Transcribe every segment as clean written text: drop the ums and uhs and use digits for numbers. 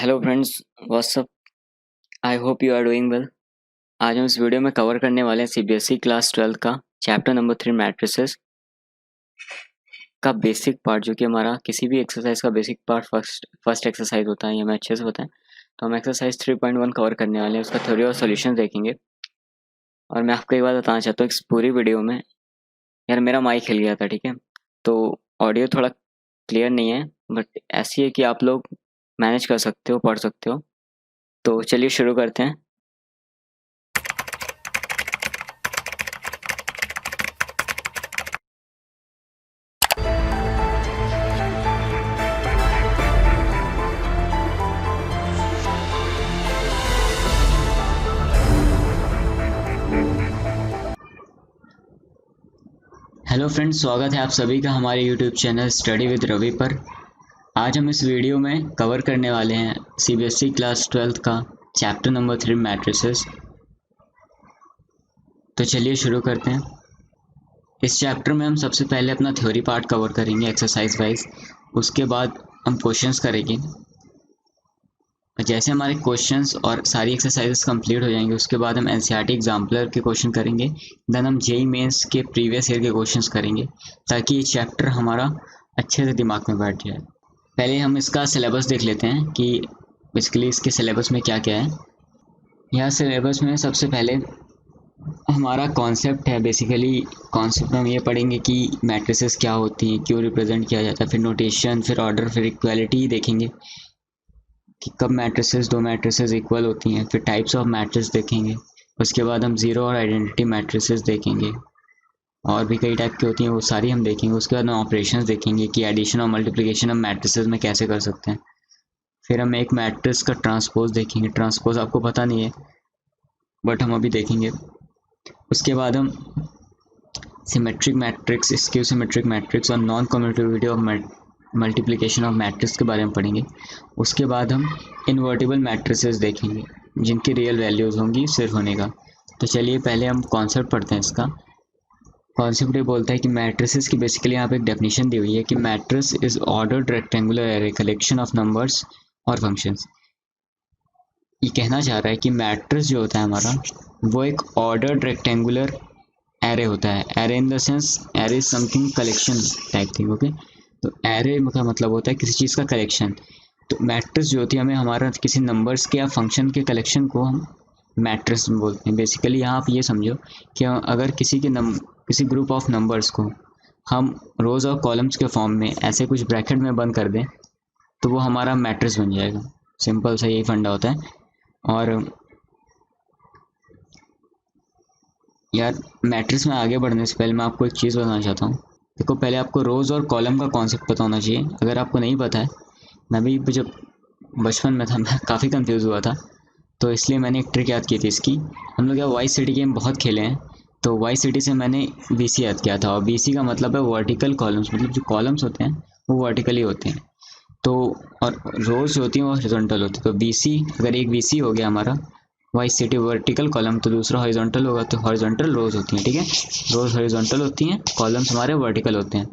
Hello friends, what's up. I hope you are doing well. आज हम इस video में कवर करने वाले हैं सीबीएसई क्लास 12 का चैप्टर नंबर 3 मैट्रिसेस का बेसिक पार्ट, जो कि हमारा किसी भी एक्सरसाइज का बेसिक पार्ट फर्स्ट एक्सरसाइज होता है, ये हमें अच्छे से पता है। तो हम एक्सरसाइज 3.1 कवर करने वाले हैं, उसका थ्योरी और सोल्यूशन देखेंगे। और मैं आपको एक बात बताना चाहता हूँ, इस पूरी वीडियो में यार मेरा माइक हिल गया था, ठीक है, तो ऑडियो थोड़ा क्लियर नहीं है, बट ऐसी है कि आप लोग मैनेज कर सकते हो, पढ़ सकते हो। तो चलिए शुरू करते हैं। हेलो फ्रेंड्स, स्वागत है आप सभी का हमारे YouTube channel study with Ravi पर। आज हम इस वीडियो में कवर करने वाले हैं सीबीएसई क्लास 12 का चैप्टर नंबर 3 मैट्रिसेस। तो चलिए शुरू करते हैं। इस चैप्टर में हम सबसे पहले अपना थ्योरी पार्ट कवर करेंगे एक्सरसाइज वाइज, उसके बाद हम क्वेश्चंस करेंगे। जैसे हमारे क्वेश्चंस और सारी एक्सरसाइजेस कंप्लीट हो जाएंगे, उसके बाद हम एनसीईआरटी एग्जाम्पलर के क्वेश्चन करेंगे। देन हम जेईई मेंस के प्रीवियस ईयर के क्वेश्चंस करेंगे, ताकि ये चैप्टर हमारा अच्छे से दिमाग में बैठ जाए। पहले हम इसका सिलेबस देख लेते हैं कि बेसिकली इसके सिलेबस में क्या क्या है। यहाँ सिलेबस में सबसे पहले हमारा कॉन्सेप्ट है। बेसिकली कॉन्सेप्ट में हम ये पढ़ेंगे कि मैट्रिसेस क्या होती हैं, क्यों रिप्रेजेंट किया जाता है, फिर नोटेशन, फिर ऑर्डर, फिर इक्वालिटी देखेंगे कि कब मैट्रिसेस, दो मैट्रिसेस इक्वल होती हैं, फिर टाइप्स ऑफ मैट्रिस देखेंगे। उसके बाद हम ज़ीरो और आइडेंटिटी मैट्रिसेस देखेंगे, और भी कई टाइप की होती हैं, वो सारी हम देखेंगे। उसके बाद हम ऑपरेशंस देखेंगे कि एडिशन और मल्टीप्लिकेशन हम मैट्रिसेस में कैसे कर सकते हैं। फिर हम एक मैट्रिक्स का ट्रांसपोज देखेंगे। ट्रांसपोज आपको पता नहीं है, बट हम अभी देखेंगे। उसके बाद हम symmetric matrix, skew symmetric matrix और non commutativity of multiplication of matrix के बारे में पढ़ेंगे। उसके बाद हम इन्वर्टिबल मैट्रिसेस देखेंगे, जिनकी रियल वैल्यूज़ होंगी सिर्फ होने का। तो चलिए पहले हम कॉन्सेप्ट पढ़ते हैं इसका। कॉन्सेप्ट ये बोलता है कि मैट्रिसेस की बेसिकली यहाँ पे एक डेफिनेशन दी हुई है कि matrix is ordered rectangular array collection of numbers और फंक्शंस। ये कहना चाह रहा है कि मैट्रिक्स जो होता है हमारा, वो एक ऑर्डर्ड रेक्टेंगुलर एरे होता है। Array in the sense, array is something collection type thing, okay. तो एरे का मतलब होता है किसी चीज़ का कलेक्शन। तो मैट्रिक्स जो होती है, हमें हमारा किसी नंबर्स के या फंक्शन के कलेक्शन को हम मैट्रिक्स बोलते हैं। बेसिकली यहाँ आप ये समझो कि अगर किसी ग्रुप ऑफ नंबर्स को हम रोज़ और कॉलम्स के फॉर्म में ऐसे कुछ ब्रैकेट में बंद कर दें, तो वो हमारा मैट्रिक्स बन जाएगा। सिंपल सा यही फंडा होता है। और यार मैट्रिक्स में आगे बढ़ने से पहले मैं आपको एक चीज़ बताना चाहता हूँ। देखो, पहले आपको रोज़ और कॉलम का कॉन्सेप्ट पता होना चाहिए। अगर आपको नहीं पता है, मैं भी जब बचपन में था मैं काफ़ी कंफ्यूज हुआ था, तो इसलिए मैंने एक ट्रिक याद की थी इसकी। हम लोग यार वाई सिटी गेम बहुत खेले हैं, तो वाई सिटी से मैंने BC याद किया था। और BC का मतलब है वर्टिकल कॉलम्स, मतलब जो कॉलम्स होते हैं वो वर्टिकली होते हैं। तो और रोज जो होती हैं वो हॉरिजॉन्टल होती है। तो BC, अगर एक BC हो गया हमारा वाई सिटी वर्टिकल कॉलम, तो दूसरा हॉरिजॉन्टल होगा, तो हॉरिजॉन्टल रोज होती हैं, ठीक है। रोज हॉरिजॉन्टल होती हैं, कॉलम्स हमारे वर्टिकल होते हैं।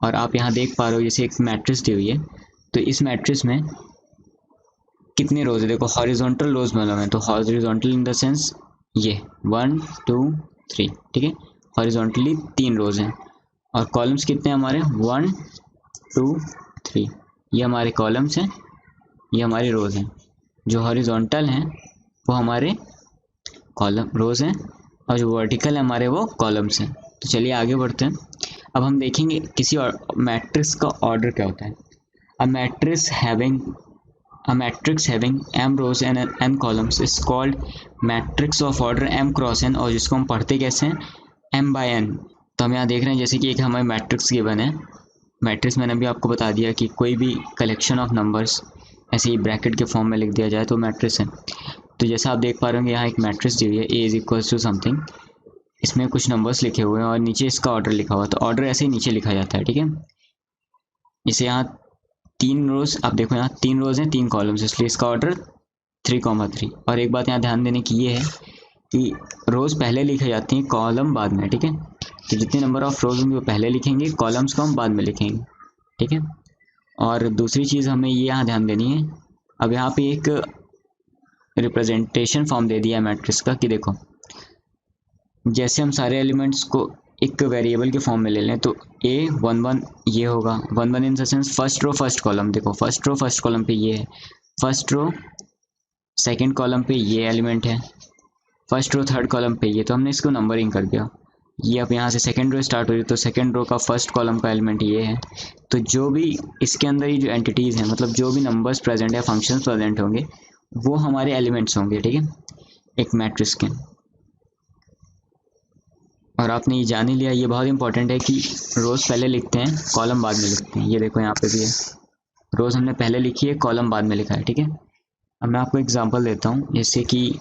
और आप यहाँ देख पा रहे हो जैसे एक मैट्रिक्स दी हुई है, तो इस मैट्रिक्स में कितने रोज है, देखो हॉरिजॉन्टल रोज मालूम है, तो हॉरिजॉन्टल इन द सेंस ये 1 2 3, ठीक है। हॉरिजॉन्टली 3 रोज हैं। और कॉलम्स कितने हैं हमारे, 1 2 3। ये हमारे कॉलम्स हैं, ये हमारी रोज हैं। जो हॉरिजॉन्टल हैं वो हमारे कॉलम रोज हैं, और जो वर्टिकल है हमारे वो कॉलम्स हैं। तो चलिए आगे बढ़ते हैं। अब हम देखेंगे किसी और मैट्रिक्स का ऑर्डर क्या होता है। A matrix having m rows and n columns is called matrix of order m cross n, और जिसको हम पढ़ते कैसे हैं, m/n। तो हम यहाँ देख रहे हैं जैसे कि एक हमारे मैट्रिक्स गिवन है। मैट्रिक्स मैंने अभी आपको बता दिया कि कोई भी कलेक्शन ऑफ नंबर्स ऐसे ही ब्रैकेट के फॉर्म में लिख दिया जाए तो मैट्रिक्स है। तो जैसा आप देख पा रहे होंगे, यहाँ एक मैट्रिक्स दी हुई है, A is equals to something. इसमें कुछ नंबर्स लिखे हुए हैं और नीचे इसका ऑर्डर लिखा हुआ है। तो ऑर्डर ऐसे ही नीचे लिखा जाता है, ठीक है। इसे यहाँ 3 रोज, आप देखो यहाँ 3 रोज हैं 3 कॉलम्स, इसलिए इसका ऑर्डर 3,3। और एक बात यहाँ ध्यान देने की ये है कि रोज पहले लिखी जाती हैं, कॉलम बाद में, ठीक है। तो जितने नंबर ऑफ रोज होंगे वो पहले लिखेंगे, कॉलम्स को हम बाद में लिखेंगे, ठीक है। और दूसरी चीज़ हमें ये यहाँ ध्यान देनी है अब यहाँ पे एक रिप्रेजेंटेशन फॉर्म दे दिया है मैट्रिक्स का कि देखो जैसे हम सारे एलिमेंट्स को एक वेरिएबल के फॉर्म में ले लें तो A11 ये होगा, 11 in the sense first row first column, देखो फर्स्ट रो फर्स्ट कॉलम पे ये है, फर्स्ट रो सेकंड कॉलम पे ये एलिमेंट है, फर्स्ट रो थर्ड कॉलम पे ये, तो हमने इसको नंबरिंग कर दिया। ये अब यहाँ से सेकंड रो स्टार्ट हो रही है तो सेकंड रो का फर्स्ट कॉलम का एलिमेंट ये है। तो जो भी इसके अंदर ही जो एंटिटीज़ हैं, मतलब जो भी नंबर्स प्रेजेंट है, फंक्शंस प्रेजेंट होंगे, वो हमारे एलिमेंट्स होंगे, ठीक है, एक मैट्रिक्स के। और आपने ये जान ही लिया, ये बहुत इंपॉर्टेंट है कि रोज़ पहले लिखते हैं कॉलम बाद में लिखते हैं। ये देखो यहाँ पे भी है, रोज़ हमने पहले लिखी है, कॉलम बाद में लिखा है, ठीक है। अब मैं आपको एग्जांपल देता हूँ, जैसे कि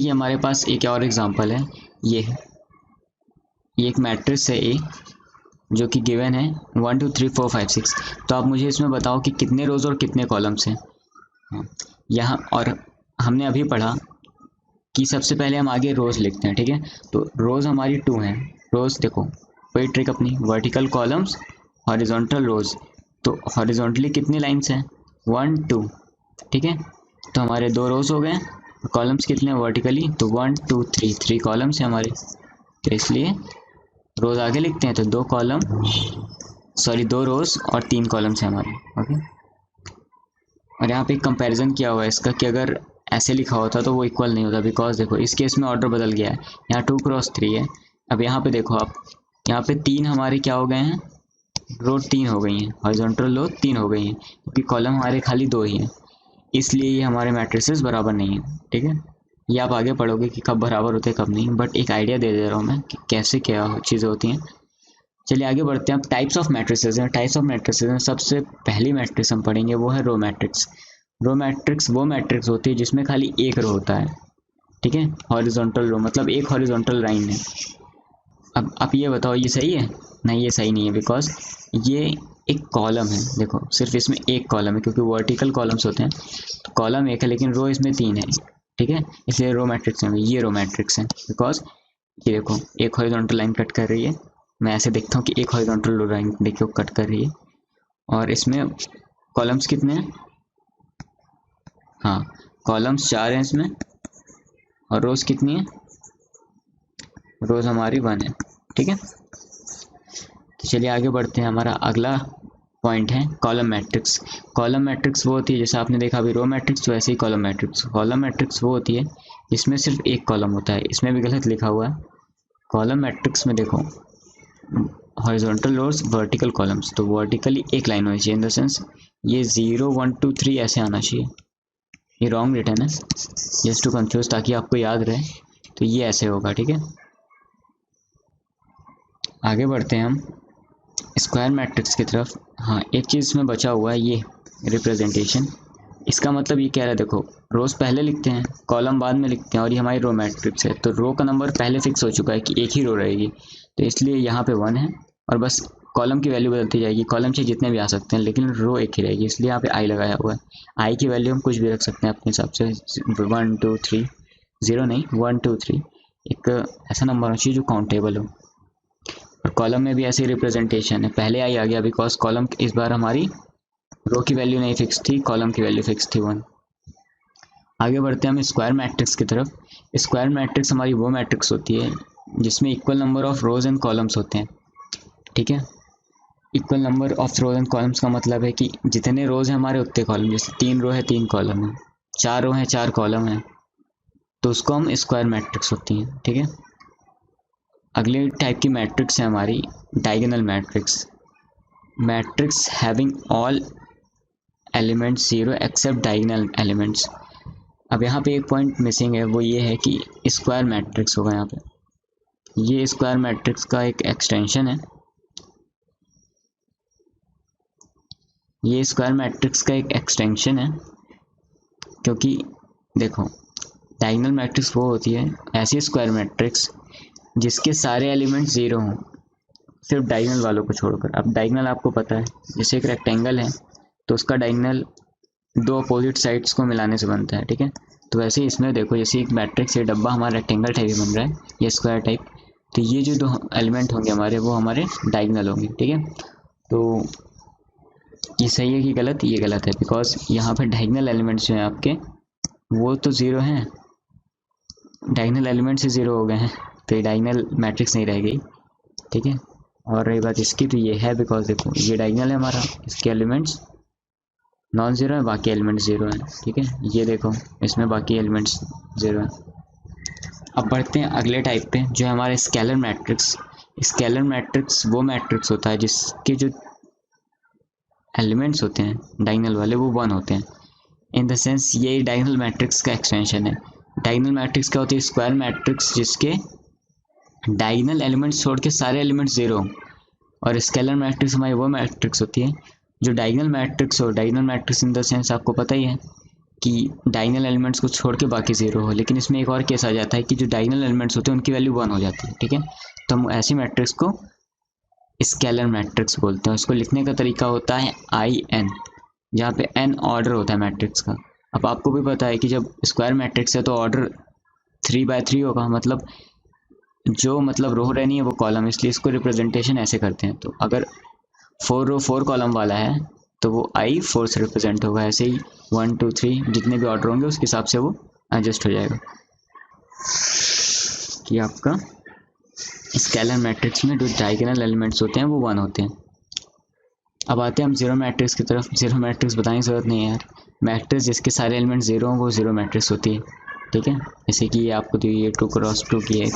हमारे पास एक और एग्जांपल है, ये है, ये एक मैट्रिक्स है ए जो कि गिवन है 1 2 3 4 5 6। तो आप मुझे इसमें बताओ कि कितने रोज़ और कितने कॉलम्स हैं। हाँ, यहाँ और हमने अभी पढ़ा कि सबसे पहले हम आगे रोज़ लिखते हैं, ठीक है। तो रोज़ हमारी 2 हैं, रोज़ देखो वही ट्रिक अपनी, वर्टिकल कॉलम्स हॉरिजॉन्टल रोज़। तो हॉरिजॉन्टली कितनी लाइन्स हैं, 1 2, ठीक है। तो हमारे 2 रोज़ हो गए, कॉलम्स कितने वर्टिकली, तो 1 2 3, 3 कॉलम्स हैं हमारे। तो इसलिए रोज़ आगे लिखते हैं तो 2 रोज़ और 3 कॉलम्स हैं हमारे, ओके। और यहाँ पे एक कंपैरिजन किया हुआ है इसका कि अगर ऐसे लिखा होता तो वो इक्वल नहीं होता, बिकॉज देखो इस केस में ऑर्डर बदल गया है, यहाँ 2 क्रॉस 3 है। अब यहाँ पे देखो आप, यहाँ पे 3 हमारे क्या हो गए हैं, रो 3 हो गई हैं, हॉरिजॉन्टल रो 3 हो गई हैं, क्योंकि कॉलम हमारे खाली 2 ही हैं, इसलिए ये हमारे मैट्रिसेस बराबर नहीं है, ठीक है। ये आप आगे पढ़ोगे कि कब बराबर होते हैं कब नहीं, बट एक आइडिया दे दे रहा हूँ मैं कि कैसे क्या चीज़ें होती हैं। चलिए आगे बढ़ते हैं। अब टाइप्स ऑफ मैट्रिसेस हैं, टाइप्स ऑफ मैट्रिसेस हैं, सबसे पहली मैट्रिक्स हम पढ़ेंगे वो है रो मैट्रिक्स। रो मैट्रिक्स वो मैट्रिक्स होती है जिसमें खाली एक रो होता है, ठीक है, हॉरिजॉन्टल रो, मतलब एक हॉरिजॉन्टल लाइन है। अब आप ये बताओ ये सही है, नहीं ये सही नहीं है, बिकॉज ये एक कॉलम है, देखो सिर्फ इसमें एक कॉलम है, क्योंकि वर्टिकल कॉलम्स होते हैं तो कॉलम एक है लेकिन रो इसमें 3 है, ठीक है, इसलिए रो मैट्रिक्स है, ये रो मैट्रिक्स है। बिकॉज ये देखो एक हॉरिजॉन्टल लाइन कट कर रही है, मैं ऐसे देखता हूँ कि एक हॉरिजॉन्टल लाइन देखिए कट कर रही है, और इसमें कॉलम्स कितने हैं, हाँ कॉलम्स 4 हैं इसमें, और रोज़ कितनी है, रोज़ हमारी 1 है, ठीक है। तो चलिए आगे बढ़ते हैं। हमारा अगला पॉइंट है कॉलम मैट्रिक्स। कॉलम मैट्रिक्स वो होती है, जैसे आपने देखा अभी रो मैट्रिक्स, तो ऐसे ही कॉलम मैट्रिक्स। कॉलम मैट्रिक्स वो होती है जिसमें सिर्फ एक कॉलम होता है, इसमें भी गलत लिखा हुआ है। कॉलम मैट्रिक्स में देखो हॉरिजॉन्टल रोज वर्टिकल कॉलम्स, तो वर्टिकली एक लाइन होनी चाहिए, इन द सेंस ये 0 1 2 3 ऐसे आना चाहिए। ये रॉन्ग रिटर्न है, जस्ट टू कंफ्यूज, ताकि आपको याद रहे, तो ये ऐसे होगा, ठीक है। आगे बढ़ते हैं हम स्क्वायर मैट्रिक्स की तरफ। हाँ एक चीज़ इसमें बचा हुआ है, ये रिप्रेजेंटेशन। इसका मतलब ये कह रहा है, देखो रोज़ पहले लिखते हैं कॉलम बाद में लिखते हैं, और ये हमारी रो मैट्रिक्स है, तो रो का नंबर पहले फिक्स हो चुका है कि एक ही रो रहेगी, तो इसलिए यहाँ पे 1 है, और बस कॉलम की वैल्यू बदलती जाएगी, कॉलम से जितने भी आ सकते हैं, लेकिन रो एक ही रहेगी, इसलिए यहाँ पे आई लगाया हुआ है। आई की वैल्यू हम कुछ भी रख सकते हैं अपने हिसाब से, 1 2 3, 0 नहीं 1 2 3, एक ऐसा नंबर होना चाहिए जो काउंटेबल हो। और कॉलम में भी ऐसी रिप्रेजेंटेशन है, पहले आई आ गया बिकॉज कॉलम इस बार हमारी रो की वैल्यू नहीं फिक्स थी, कॉलम की वैल्यू फिक्स थी 1। आगे बढ़ते हैं हम स्क्वायर मैट्रिक्स की तरफ। स्क्वायर मैट्रिक्स हमारी वो मैट्रिक्स होती है जिसमें equal number of rose and columns होते हैं, ठीक है। Equal number of rose and columns का मतलब है कि जितने रोज हैं हमारे उतने कॉलम, जैसे 3 रो है 3 कॉलम है, 4 रो है 4 कॉलम है, तो उसको हम स्क्वायर मैट्रिक्स होती हैं, ठीक है। अगले टाइप की मैट्रिक्स है हमारी diagonal matrix. Matrix having all elements 0 except diagonal elements. अब यहाँ पे एक पॉइंट मिसिंग है, वो ये है कि स्क्वायर मैट्रिक्स होगा यहाँ पे, ये स्क्वायर मैट्रिक्स का एक एक्सटेंशन है, ये स्क्वायर मैट्रिक्स का एक एक्सटेंशन है, क्योंकि देखो डायगोनल मैट्रिक्स वो होती है ऐसी स्क्वायर मैट्रिक्स जिसके सारे एलिमेंट 0 हों, सिर्फ डायगोनल वालों को छोड़कर। अब डायगोनल आपको पता है, जैसे एक रेक्टेंगल है तो उसका डायगोनल 2 अपोजिट साइड्स को मिलाने से बनता है, ठीक है। तो वैसे ही इसमें देखो, जैसे एक मैट्रिक्स ये डब्बा हमारा रेक्टेंगल टाइप बन रहा है, ये स्क्वायर टाइप, तो ये जो दो एलिमेंट होंगे हमारे वो हमारे डायगोनल होंगे, ठीक है। तो ये सही है कि गलत? ये गलत है, बिकॉज यहाँ पे डायगोनल एलिमेंट्स जो हैं आपके वो तो ज़ीरो हैं, डायगोनल एलिमेंट से ज़ीरो हो गए हैं, तो ये डायगोनल मैट्रिक्स नहीं रह गई, ठीक है। और रही बात इसकी, तो ये है बिकॉज देखो ये डायगोनल है हमारा, इसके एलिमेंट्स नॉन ज़ीरो है, बाकी एलिमेंट्स ज़ीरो हैं, ठीक है। ये देखो इसमें बाकी एलिमेंट्स ज़ीरो हैं। अब बढ़ते हैं अगले टाइप पे, जो है हमारा स्केलर मैट्रिक्स। स्केलर मैट्रिक्स वो मैट्रिक्स होता है जिसके जो एलिमेंट्स होते हैं डायगोनल वाले वो वन होते हैं। इन द सेंस ये डायगोनल मैट्रिक्स का एक्सटेंशन है। डायगोनल मैट्रिक्स क्या होती है? स्क्वायर मैट्रिक्स जिसके डायगोनल एलिमेंट्स छोड़ के सारे एलिमेंट्स ज़ीरो हों। और स्केलर मैट्रिक्स हमारी वो मैट्रिक्स होती है जो डायगोनल मैट्रिक्स हो। Diagonal matrix in the sense आपको पता ही है कि डायगोनल एलिमेंट्स को छोड़ के बाकी ज़ीरो हो, लेकिन इसमें एक और केस आ जाता है कि जो डायगोनल एलिमेंट्स होते हैं उनकी वैल्यू वन हो जाती है, ठीक है। तो हम ऐसी मैट्रिक्स को स्केलर मैट्रिक्स बोलते हैं। उसको लिखने का तरीका होता है IN, जहाँ पे n ऑर्डर होता है मैट्रिक्स का। अब आपको भी पता है कि जब स्क्वायर मैट्रिक्स है तो ऑर्डर 3/3 होगा, मतलब जो मतलब रो रहनी है वो कॉलम, इसलिए इसको रिप्रेजेंटेशन ऐसे करते हैं। तो अगर 4 रो 4 कॉलम वाला है तो वो I 4 से रिप्रेजेंट होगा। ऐसे ही 1 2 3 जितने भी ऑर्डर होंगे उसके हिसाब से वो एडजस्ट हो जाएगा कि आपका स्केलर मैट्रिक्स में जो डायगोनल एलिमेंट्स होते हैं वो वन होते हैं। अब आते हैं हम जीरो मैट्रिक्स की तरफ। जीरो मैट्रिक्स बताने की ज़रूरत नहीं है यार, मैट्रिक्स जिसके सारे एलिमेंट जीरो हों वो जीरो मैट्रिक्स होती है, ठीक है। जैसे कि ये आपको दी हुई है 2 क्रॉस 2 की है।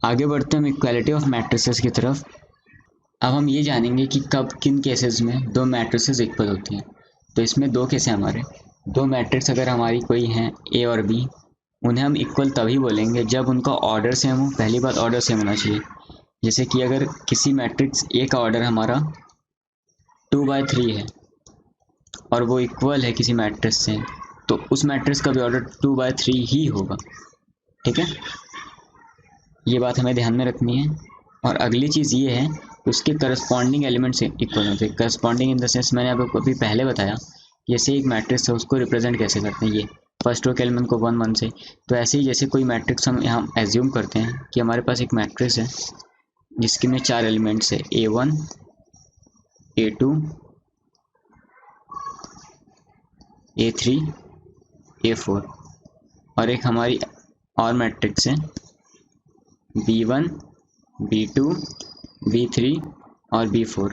आगे बढ़ते हैं हम इक्वालिटी ऑफ मैट्रिसेस की तरफ। अब हम ये जानेंगे कि कब किन केसेस में दो मैट्रिसेस इक्वल होती हैं। तो इसमें दो केस हैं हमारे। दो मैट्रिक्स अगर हमारी कोई हैं A और B, उन्हें हम इक्वल तभी बोलेंगे जब उनका ऑर्डर सेम हो। पहली बात ऑर्डर सेम होना चाहिए। जैसे कि अगर किसी मैट्रिक्स A का ऑर्डर हमारा 2/3 है और वो इक्वल है किसी मैट्रिक्स से, तो उस मैट्रिक्स का भी ऑर्डर 2/3 ही होगा, ठीक है। ये बात हमें ध्यान में रखनी है। और अगली चीज़ ये है उसके करस्पॉन्डिंग एलिमेंट्स इक्वल होते हैं। करस्पॉन्डिंग इन द सेंस मैंने आपको अभी पहले बताया, जैसे एक मैट्रिक्स है उसको रिप्रेजेंट कैसे करते हैं, ये फर्स्ट रो के एलिमेंट को 1 1 से। तो ऐसे ही जैसे कोई मैट्रिक्स हम यहाँ एज्यूम करते हैं कि हमारे पास एक मैट्रिक्स है जिसके में 4 एलिमेंट्स है, A1 A2 A3 A4, और एक हमारी और मैट्रिक्स है B1 B2 B3 और B4।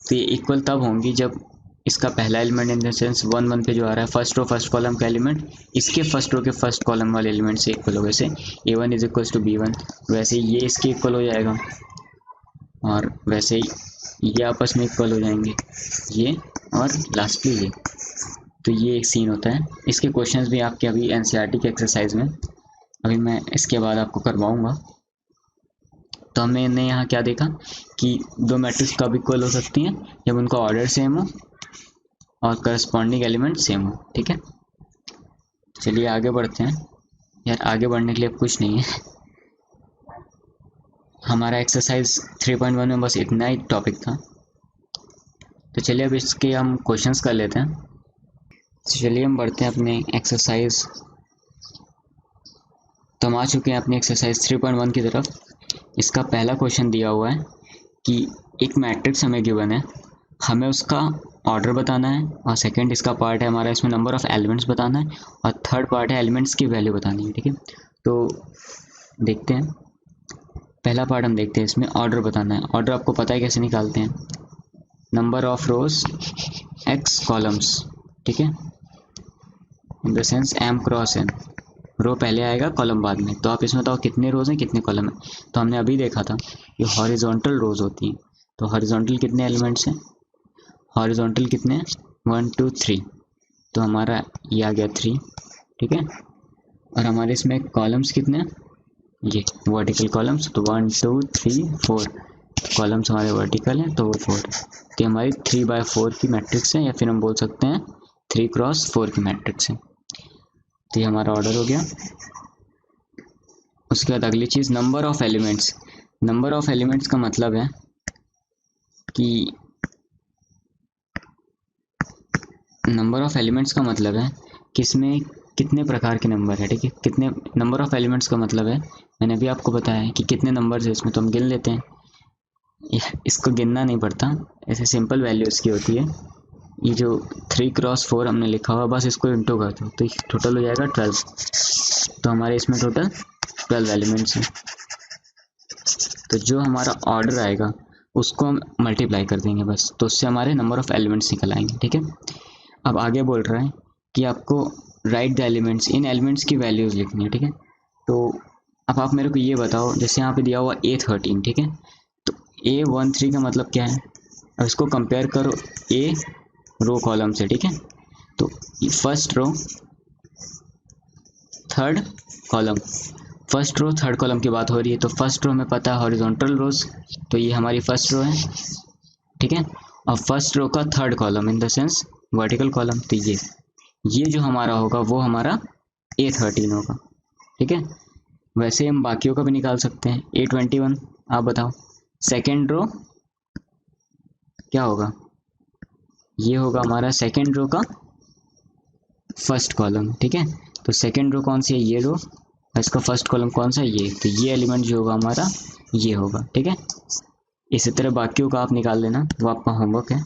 तो ये इक्वल तब होंगी जब इसका पहला एलिमेंट इन द सेंस 1 1 पे जो आ रहा है फर्स्ट रो फर्स्ट कॉलम का एलिमेंट इसके फर्स्ट रो के फर्स्ट कॉलम वाले एलिमेंट से इक्वल हो। वैसे A1 is equal to B1, वैसे ही ये इसके इक्वल हो जाएगा, और वैसे ही ये आपस में इक्वल हो जाएंगे, ये और लास्टली ये। तो ये एक सीन होता है। इसके क्वेश्चंस भी आपके अभी NCERT के एक्सरसाइज में अभी मैं इसके बाद आपको करवाऊँगा। तो हमने यहाँ क्या देखा कि दो मैट्रिक्स कब इक्वल हो सकती हैं, जब उनका ऑर्डर सेम हो और करस्पॉन्डिंग एलिमेंट सेम हो, ठीक है। चलिए आगे बढ़ते हैं। यार आगे बढ़ने के लिए अब कुछ नहीं है, हमारा एक्सरसाइज 3.1 में बस इतना ही टॉपिक था। तो चलिए अब इसके हम क्वेश्चंस कर लेते हैं। तो चलिए हम बढ़ते हैं अपने एक्सरसाइज, तो हम आ चुके हैं अपनी एक्सरसाइज 3.1 की तरफ। इसका पहला क्वेश्चन दिया हुआ है कि एक मैट्रिक्स हमें गिवन है, हमें उसका ऑर्डर बताना है, और सेकंड इसका पार्ट है हमारा इसमें नंबर ऑफ़ एलिमेंट्स बताना है, और थर्ड पार्ट है एलिमेंट्स की वैल्यू बतानी है, ठीक है। तो देखते हैं, पहला पार्ट हम देखते हैं, इसमें ऑर्डर बताना है। ऑर्डर आपको पता है कैसे निकालते हैं, number of rose x columns, ठीक है, in the sense m cross n, रो पहले आएगा कॉलम बाद में। तो आप इसमें बताओ कितने रोज हैं कितने कॉलम हैं। तो हमने अभी देखा था ये हॉरिजॉन्टल रोज होती हैं। तो हॉरिजॉन्टल कितने एलिमेंट्स हैं, हॉरिजॉन्टल कितने हैं 1 2 3, तो हमारा ये आ गया 3, ठीक है। और हमारे इसमें कॉलम्स कितने हैं, ये वर्टिकल कॉलम्स, तो 1 2 3 4 कॉलम्स हमारे वर्टिकल हैं तो वो 4। तो हमारी 3/4 की मैट्रिक्स है, या फिर हम बोल सकते हैं 3x4 की मैट्रिक्स है। तो ये हमारा ऑर्डर हो गया। उसके बाद अगली चीज़ number of elements. Number of elements का मतलब है कि नंबर ऑफ़ एलिमेंट्स का मतलब है कि इसमें कितने प्रकार के नंबर है, ठीक है। कितने नंबर ऑफ एलिमेंट्स का मतलब है, मैंने अभी आपको बताया है कि कितने नंबर्स है इसमें, तो हम गिन लेते हैं। इसको गिनना नहीं पड़ता, ऐसे सिंपल वैल्यू इसकी होती है। ये जो 3x4 हमने लिखा हुआ, बस इसको इंटू कर दो तो टोटल हो जाएगा 12। तो हमारे इसमें टोटल 12 एलिमेंट्स हैं। तो जो हमारा ऑर्डर आएगा उसको हम मल्टीप्लाई कर देंगे बस, तो उससे हमारे नंबर ऑफ एलिमेंट्स निकल आएंगे, ठीक है। अब आगे बोल रहा है कि आपको right the elements, in elements की वैल्यूज़ लिखनी है, ठीक है। तो अब आप मेरे को ये बताओ, जैसे यहाँ पे दिया हुआ A13, ठीक है। तो A13 का मतलब क्या है, अब इसको कंपेयर करो ए रो कॉलम से, ठीक है। तो first row third column, first row third column की बात हो रही है, तो फर्स्ट रो हमें पता है हॉरिजॉन्टल रोज, तो ये हमारी फर्स्ट रो है, ठीक है। और फर्स्ट रो का third column in the sense vertical column, तो ये जो हमारा होगा वो हमारा A13 होगा, ठीक है। वैसे हम बाकियों का भी निकाल सकते हैं। A21 आप बताओ, सेकेंड रो क्या होगा, ये होगा हमारा सेकेंड रो का फर्स्ट कॉलम, ठीक है। तो सेकेंड रो कौन सी है, ये रो, इसका फर्स्ट कॉलम कौन सा है, ये, तो ये एलिमेंट जो होगा हमारा ये होगा, ठीक है। इसी तरह बाकियों का आप निकाल लेना, वो आपका होमवर्क है।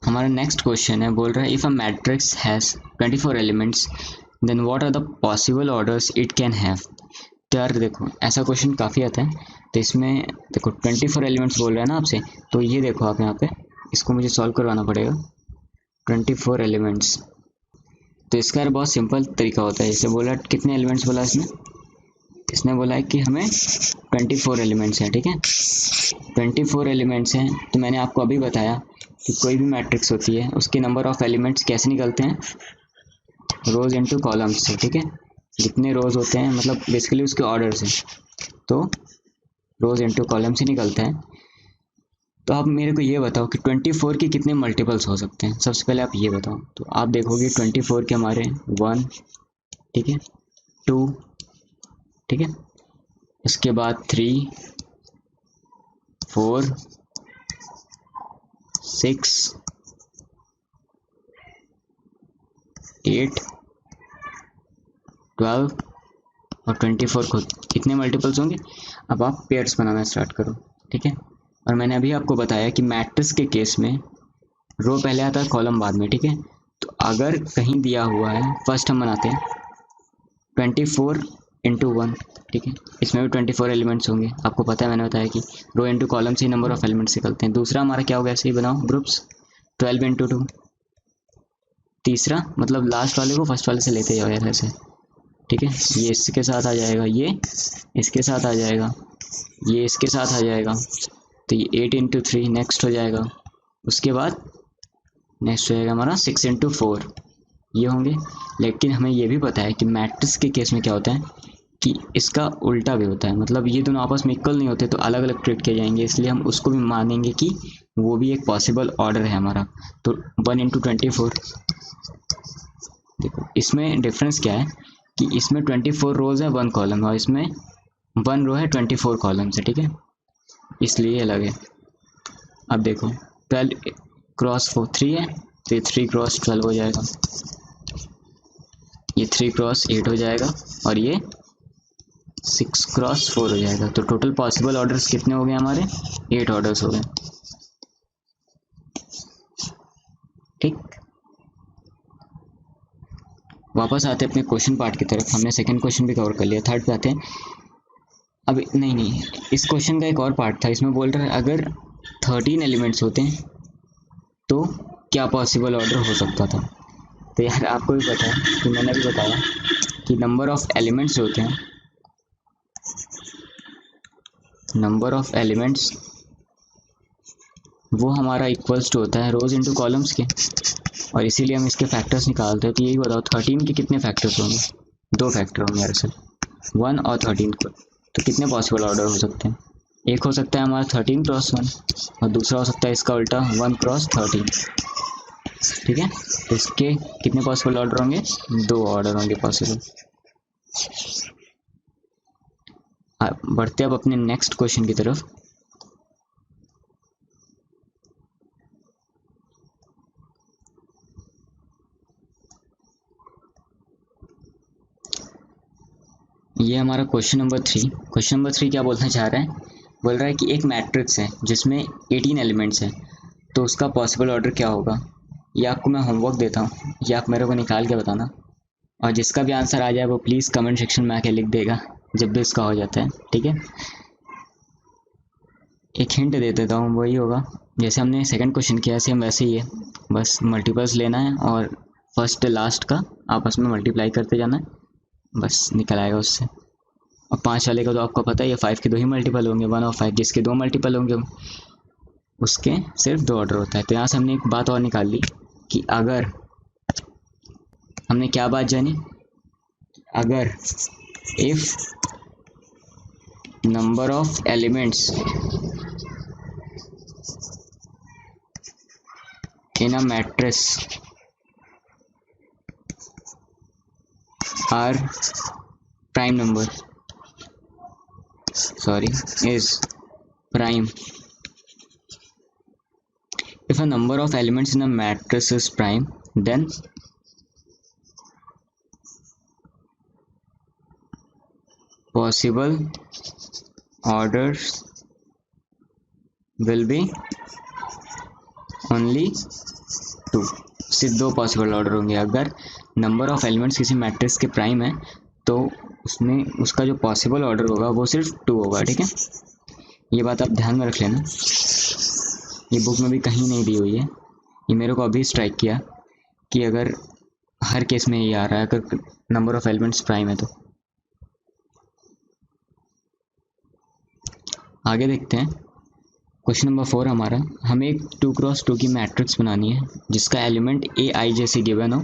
हमारा नेक्स्ट क्वेश्चन है, बोल रहा है if a matrix has 24 elements then what are the possible orders it can have. तो यार देखो, ऐसा क्वेश्चन काफ़ी आता है, तो इसमें देखो 24 एलिमेंट्स बोल रहा है ना आपसे, तो ये देखो आप यहाँ पे इसको मुझे सॉल्व करवाना पड़ेगा। 24 एलिमेंट्स, तो इसका यार बहुत सिंपल तरीका होता है। इसे बोला कितने एलिमेंट्स बोला इसने, इसने बोला है कि हमें 24 एलिमेंट्स हैं, ठीक है। 24 एलिमेंट्स हैं, तो मैंने आपको अभी बताया कि कोई भी मैट्रिक्स होती है उसके नंबर ऑफ एलिमेंट्स कैसे निकलते हैं, रोज इनटू कॉलम्स से, ठीक है। जितने रोज होते हैं मतलब बेसिकली उसके ऑर्डर से, तो रोज इनटू कॉलम से निकलता है। तो आप मेरे को ये बताओ कि 24 के कितने मल्टीपल्स हो सकते हैं, सबसे पहले आप ये बताओ। तो आप देखोगे 24 के हमारे 1, ठीक है, 2, ठीक है, उसके बाद 3, 4, 6, 8, 12 और 24 खुद कितने मल्टीपल्स होंगे। अब आप पेयर्स बनाना स्टार्ट करो, ठीक है। और मैंने अभी आपको बताया कि मैट्रिक्स के केस में रो पहले आता है कॉलम बाद में, ठीक है। तो अगर कहीं दिया हुआ है, फर्स्ट हम बनाते हैं 24 इंटू 1, ठीक है। इसमें भी 24 एलिमेंट्स होंगे, आपको पता है, मैंने बताया कि रो इंटू कॉलम से ही नंबर ऑफ एलिमेंट्स निकलते हैं। दूसरा हमारा क्या होगा, ऐसे ही बनाओ ग्रुप्स, 12 इंटू 2। तीसरा मतलब लास्ट वाले को फर्स्ट वाले से लेते जाओ यार ऐसे, ठीक है। ये इसके साथ आ जाएगा, ये इसके साथ आ जाएगा, ये इसके साथ आ जाएगा, तो ये 8 इंटू 3 नेक्स्ट हो जाएगा। उसके बाद नेक्स्ट हो जाएगा हमारा 6 इंटू 4, ये होंगे। लेकिन हमें ये भी पता है कि मैट्रिक्स के केस में क्या होता है कि इसका उल्टा भी होता है, मतलब ये दोनों आपस में इक्वल नहीं होते तो अलग अलग ट्रीट किए जाएंगे, इसलिए हम उसको भी मानेंगे कि वो भी एक पॉसिबल ऑर्डर है हमारा। तो 1 इंटू 24, देखो इसमें डिफरेंस क्या है कि इसमें 24 रोज है 1 कॉलम, और इसमें 1 रो है 24 कॉलम से, ठीक है, इसलिए अलग है। अब देखो 12 क्रॉस 4 3 है, तो ये 3 क्रॉस 12 हो जाएगा, ये 3 क्रॉस 8 हो जाएगा, और ये 6 क्रॉस 4 हो जाएगा। तो टोटल पॉसिबल ऑर्डर्स कितने हो गए हमारे, 8 ऑर्डर्स हो गए, ठीक। वापस आते हैं अपने क्वेश्चन पार्ट की तरफ, हमने सेकंड क्वेश्चन भी कवर कर लिया, थर्ड पे आते हैं। अब नहीं, इस क्वेश्चन का एक और पार्ट था, इसमें बोल रहा है अगर 13 एलिमेंट्स होते हैं तो क्या पॉसिबल ऑर्डर हो सकता था। तो यार आपको भी पता है कि मैंने भी बताया कि नंबर ऑफ एलिमेंट्स होते हैं, नंबर ऑफ एलिमेंट्स वो हमारा इक्वल्स टू होता है रोज इंटू कॉलम्स के, और इसीलिए हम इसके फैक्टर्स निकालते हैं। तो यही बताओ 13 के कितने फैक्टर्स होंगे, 2 फैक्टर होंगे दरअसल, 1 और 13 को। तो कितने पॉसिबल ऑर्डर हो सकते हैं, एक हो सकता है हमारा 13 क्रॉस 1, और दूसरा हो सकता है इसका उल्टा 1 क्रॉस 13, ठीक है। तो इसके कितने पॉसिबल ऑर्डर होंगे, 2 ऑर्डर होंगे पॉसिबल। बढ़ते अब अपने नेक्स्ट क्वेश्चन की तरफ। क्वेश्चन नंबर 3 क्या बोलना चाह रहा है, बोल रहा है कि एक मैट्रिक्स है जिसमें 18 एलिमेंट्स हैं, तो उसका पॉसिबल ऑर्डर क्या होगा। ये आपको मैं होमवर्क देता हूँ, ये आप मेरे को निकाल के बताना, और जिसका भी आंसर आ जाए वो प्लीज़ कमेंट सेक्शन में आके लिख देगा जब भी इसका हो जाता है, ठीक है। एक हिंट दे देता हूँ, वही होगा जैसे हमने सेकंड क्वेश्चन किया, सेम वैसे ही है, बस मल्टीपल्स लेना है और फर्स्ट लास्ट का आपस में मल्टीप्लाई करते जाना है, बस निकल आएगा उससे। और 5 वाले का तो आपको पता ही है, 5 के 2 ही मल्टीपल होंगे, 1 और 5, जिसके 2 मल्टीपल होंगे उसके सिर्फ 2 ऑर्डर होता है। तो यहाँ से हमने एक बात और निकाल ली कि अगर हमने क्या बात जानी, अगर if number of elements in a matrix are prime number, is prime. If a number of elements in a matrix is prime, then possible orders will be only 2। सिर्फ 2 पॉसिबल ऑर्डर होंगे। अगर नंबर ऑफ एलिमेंट्स किसी matrix के prime है तो उसमें उसका जो पॉसिबल ऑर्डर होगा वो सिर्फ 2 होगा, ठीक है। ये बात आप ध्यान में रख लेना, ये बुक में भी कहीं नहीं दी हुई है, ये मेरे को अभी स्ट्राइक किया कि अगर हर केस में ये आ रहा है अगर नंबर ऑफ एलिमेंट्स प्राइम है तो। आगे देखते हैं क्वेश्चन नंबर 4 हमारा, हमें एक 2x2 की मैट्रिक्स बनानी है जिसका एलिमेंट ए आई जे से गिवन हो,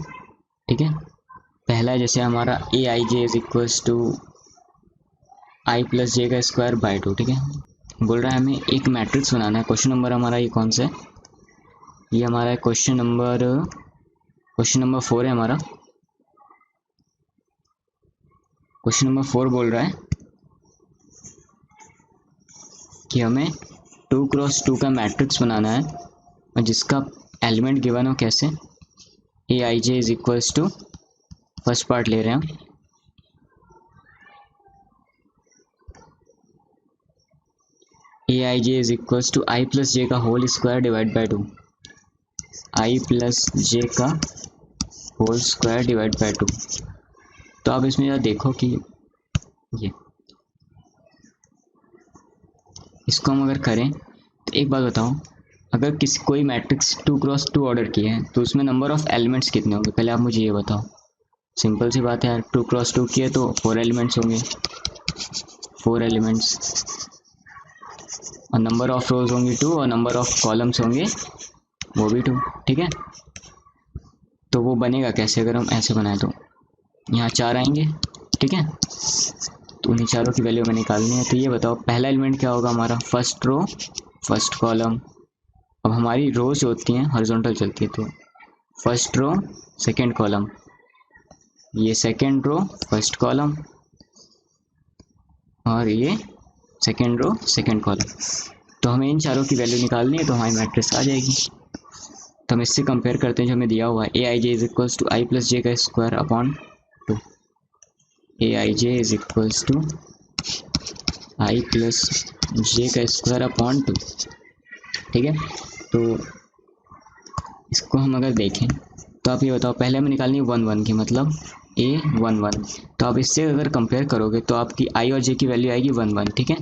ठीक है। पहला है जैसे हमारा a i j is equals to i plus j का स्क्वायर बाई 2, ठीक है। बोल रहा है हमें एक मैट्रिक्स बनाना है। क्वेश्चन नंबर हमारा ये कौन सा है, ये हमारा है क्वेश्चन नंबर 4 है हमारा। क्वेश्चन नंबर 4 बोल रहा है कि हमें 2x2 का मैट्रिक्स बनाना है और जिसका एलिमेंट गिवन हो कैसे, a i j is equals to, first part ले रहे हैं हम, a i j is equals to i plus j का whole square divide by 2, i plus j का होल स्क्वायर डिवाइड बाई 2। तो आप इसमें जरा देखो कि ये इसको हम अगर करें तो एक बात बताओ, अगर किसी कोई मैट्रिक्स 2x2 ऑर्डर की है तो उसमें नंबर ऑफ एलिमेंट्स कितने होंगे, पहले आप मुझे ये बताओ। सिंपल सी बात है यार, 2x2 की है तो 4 एलिमेंट्स होंगे, 4 एलिमेंट्स, और नंबर ऑफ रोज होंगी 2 और नंबर ऑफ कॉलम्स होंगे वो भी 2, ठीक है। तो वो बनेगा कैसे, अगर हम ऐसे बनाए तो यहाँ 4 आएंगे, ठीक है। तो उन्हीं चारों की वैल्यू हमें निकालनी है। तो ये बताओ पहला एलिमेंट क्या होगा हमारा, फर्स्ट रो फर्स्ट कॉलम। अब हमारी रोज जो होती हैं हॉरिजॉन्टल चलती है, तो फर्स्ट रो सेकंड कॉलम, ये सेकंड रो फर्स्ट कॉलम, और ये सेकंड रो सेकंड कॉलम। तो हमें इन चारों की वैल्यू निकालनी है तो हमारी मैट्रिक्स आ जाएगी। तो हम इससे कंपेयर करते हैं जो हमें दिया हुआ है, a i j is equals to i plus j का square upon 2, a i j is equals to i plus j का स्क्वायर अपॉन 2, ठीक है। तो इसको हम अगर देखें तो आप ये बताओ, पहले हमें निकालनी है 1 1 की, मतलब A11। तो आप इससे अगर कंपेयर करोगे तो आपकी आई और जे की वैल्यू आएगी 1 1, ठीक है।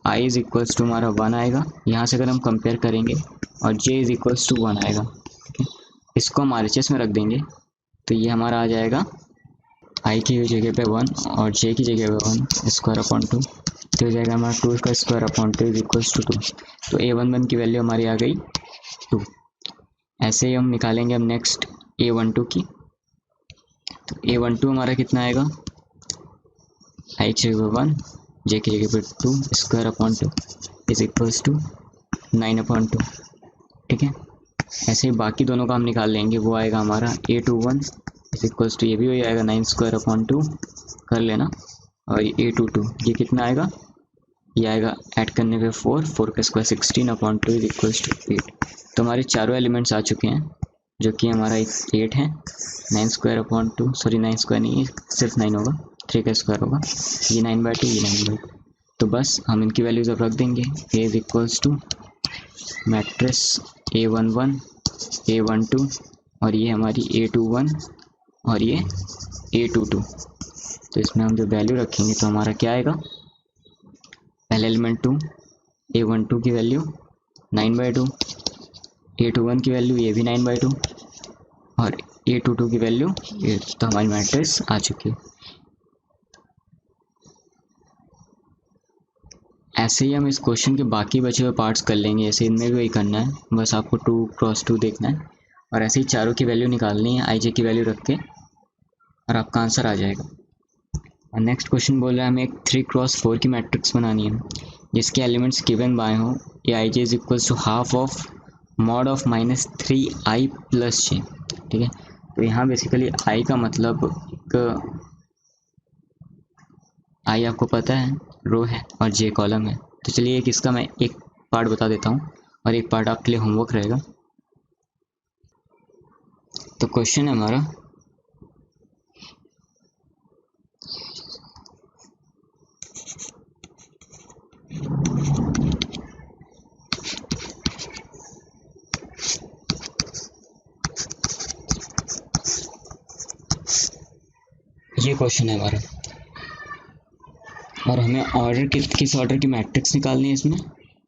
आई इज इक्वल्स टू हमारा 1 आएगा, यहाँ से अगर हम कंपेयर करेंगे, और जे इज इक्वल्स टू 1 आएगा, ठीक है। इसको हम RHS में रख देंगे तो ये हमारा आ जाएगा आई की जगह पे 1 और जे की जगह पे 1 स्क्वायर अपॉन 2, तो हो जाएगा हमारा 2 का square upon 2 is equals to 2। तो A11 की वैल्यू हमारी आ गई 2। ऐसे ही हम निकालेंगे अब नेक्स्ट A12 की। तो A12 हमारा कितना आएगा, आई की जगह पे 1 जे की जगह पे 2 square upon 2 is equals to 9 upon 2, ठीक है। ऐसे ही बाकी दोनों का हम निकाल लेंगे, वो आएगा हमारा A21 इज इक्वल्स टू, ये भी हो जाएगा 9 स्क्वायर अपॉन 2 कर लेना, और A22 ये कितना आएगा, ये आएगा ऐड करने पे 4 का square 16 upon 2 is equals to 8। तो हमारे चारों एलिमेंट्स आ चुके हैं जो कि हमारा 8 है, 9 स्क्वायर अपॉन 2, सॉरी 9 स्क्वायर नहीं है, सिर्फ 9 होगा, 3 का स्क्वायर होगा, ये 9/2, ये 9/2। तो बस हम इनकी वैल्यूज अब रख देंगे। A is equals to matrix A11 A12 और ये हमारी A21 और ये A22। तो इसमें हम जो वैल्यू रखेंगे तो हमारा क्या आएगा, पहले एलिमेंट 2 A12 की वैल्यू 9/2, A21 की वैल्यू ये भी 9/2 और A22 की वैल्यू 8। तो हमारी मैट्रिक्स आ चुकी है। ऐसे ही हम इस क्वेश्चन के बाकी बचे हुए पार्ट्स कर लेंगे, ऐसे इनमें भी वही करना है, बस आपको 2x2 देखना है और ऐसे ही चारों की वैल्यू निकालनी है आई जे की वैल्यू रख के और आपका आंसर आ जाएगा। और नेक्स्ट क्वेश्चन बोल रहा है हमें एक 3x4 की मैट्रिक्स बनानी है जिसके एलिमेंट्स गिवन बाय हो, a i j is equals to half of mod of -3i + j। ठीक है, तो यहाँ बेसिकली i का मतलब i आपको पता है रो है और j कॉलम है। तो चलिए एक इसका मैं एक पार्ट बता देता हूँ और एक पार्ट आपके लिए होमवर्क रहेगा। तो क्वेश्चन है हमारा, ये क्वेश्चन है हमारा और हमें ऑर्डर किस ऑर्डर की मैट्रिक्स निकालनी है इसमें,